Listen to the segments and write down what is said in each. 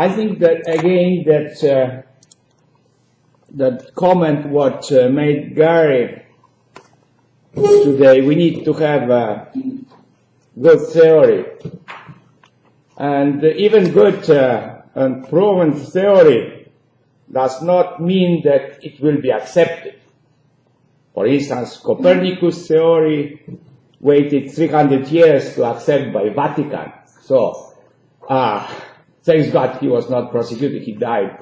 I think that again that comment what made Gary today, we need to have a good theory. And even good and proven theory does not mean that it will be accepted. For instance, Copernicus' theory waited 300 years to accept by Vatican. So, thanks God he was not prosecuted. He died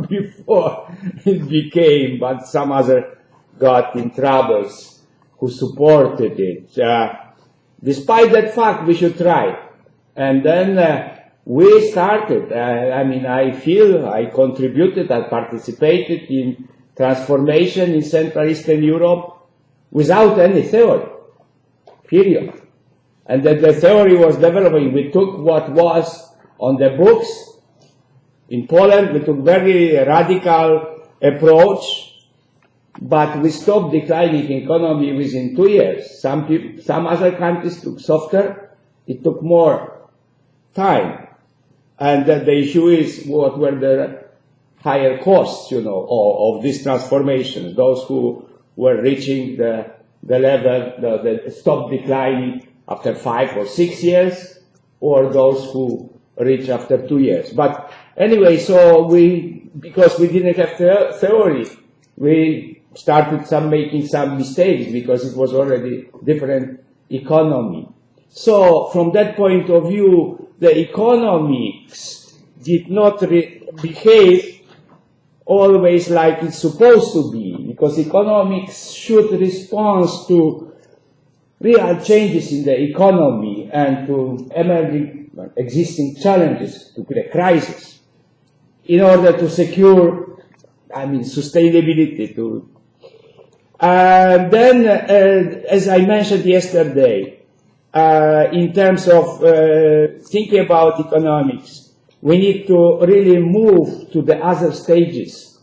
before it became, but some other got in troubles who supported it. Despite that fact, we should try. And then we started. I mean, I feel I contributed, I participated in transformation in Central Eastern Europe without any theory, period. And that the theory was developing. We took what was on the books. In Poland, we took very radical approach, but we stopped declining economy within 2 years. Some other countries took softer. It took more time. And the issue is what were the higher costs, you know, of this transformation. Those who were reaching the level, the stopped declining after 5 or 6 years, or those who reach after 2 years. But anyway, so because we didn't have theory, we started making some mistakes because it was already different economy. So from that point of view, the economics did not behave always like it's supposed to be, because economics should respond to real changes in the economy and to emerging existing challenges, to the crisis, in order to secure, I mean, sustainability. And then, as I mentioned yesterday, in terms of thinking about economics, we need to really move to the other stages,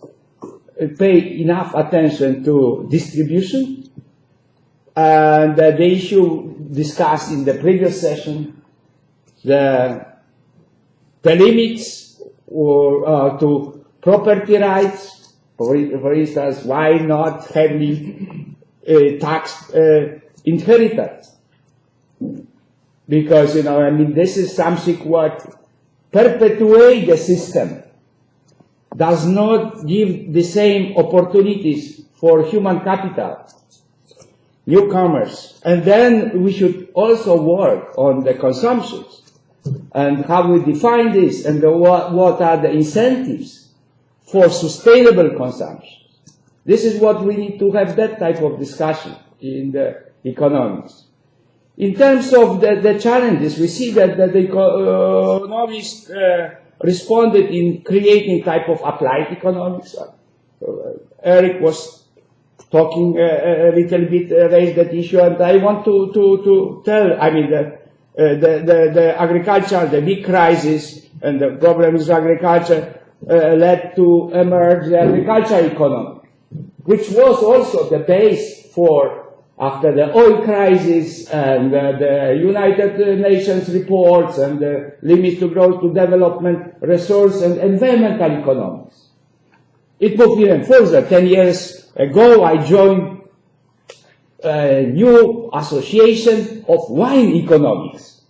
pay enough attention to distribution, and the issue discussed in the previous session, the limits to property rights. For instance, why not having taxed inheritance? Because, you know, I mean, this is something what perpetuates the system, does not give the same opportunities for human capital, newcomers. And then we should also work on the consumptions and how we define this and what are the incentives for sustainable consumption. This is what we need to have, that type of discussion in the economics. In terms of the challenges, we see that the economists responded in creating type of applied economics. Eric was talking a little bit, raised that issue, and I want to tell, I mean, the agriculture, the big crisis and the problems with agriculture led to emerge the agriculture economy, which was also the base for, after the oil crisis and the United Nations reports and the limits to growth to development, resource and environmental economics. It moved even further. 10 years ago, I joined a new association of wine economics.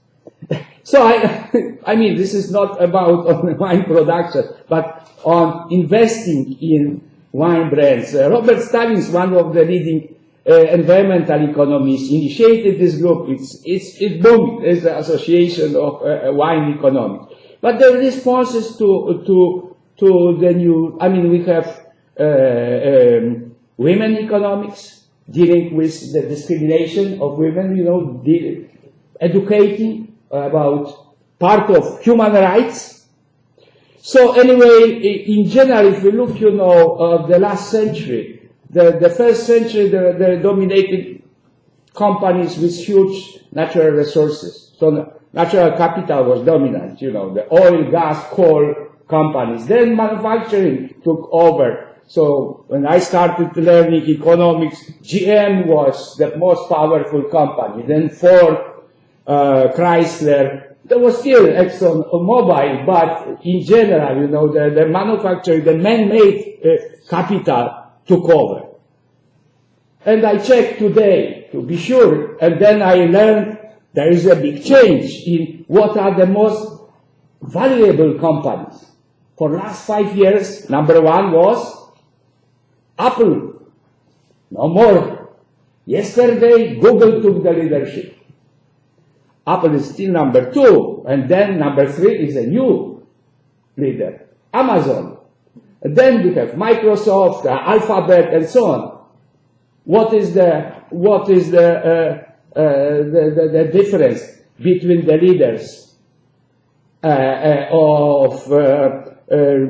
So I mean, this is not about wine production, but on investing in wine brands. Robert Stallings, one of the leading environmental economists, initiated this group. It boomed as the association of wine economics. But the responses to the new, I mean, we have women economics, dealing with the discrimination of women, you know, educating about part of human rights. So anyway, in general, if we look, you know, the last century, the first century, the dominated companies with huge natural resources. So natural capital was dominant, you know, the oil, gas, coal companies. Then manufacturing took over. So when I started learning economics, GM was the most powerful company. Then Ford, Chrysler, there was still ExxonMobil, but in general, you know, the manufacturing, the man-made capital took over. And I checked today to be sure, and then I learned there is a big change in what are the most valuable companies. For the last 5 years, number one was Apple. No more. Yesterday, Google took the leadership. Apple is still number two, and then number three is a new leader, Amazon. And then we have Microsoft, Alphabet, and so on. What is the difference between the leaders of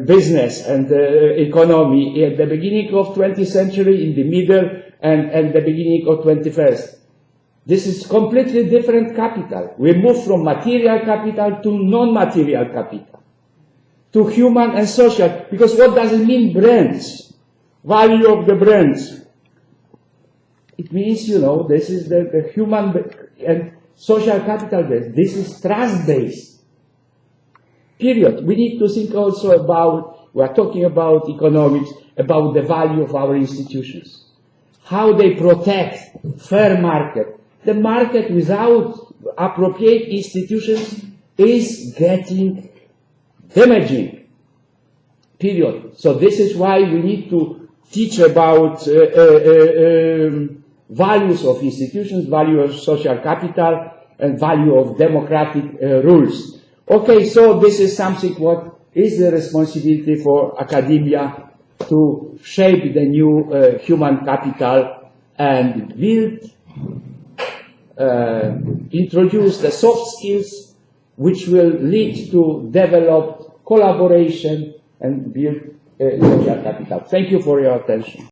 business and economy at the beginning of 20th century, in the middle, and the beginning of 21st? This is completely different capital. We move from material capital to non-material capital, to human and social. Because what does it mean, brands? Value of the brands. It means, you know, this is the human and social capital base. This is trust-based. Period. We need to think also about, we are talking about economics, about the value of our institutions. How they protect fair market. The market without appropriate institutions is getting damaging. Period. So this is why we need to teach about values of institutions, value of social capital, and value of democratic rules. Okay, so this is something what is the responsibility for academia to shape the new human capital and build, introduce the soft skills which will lead to developed collaboration and build social capital. Thank you for your attention.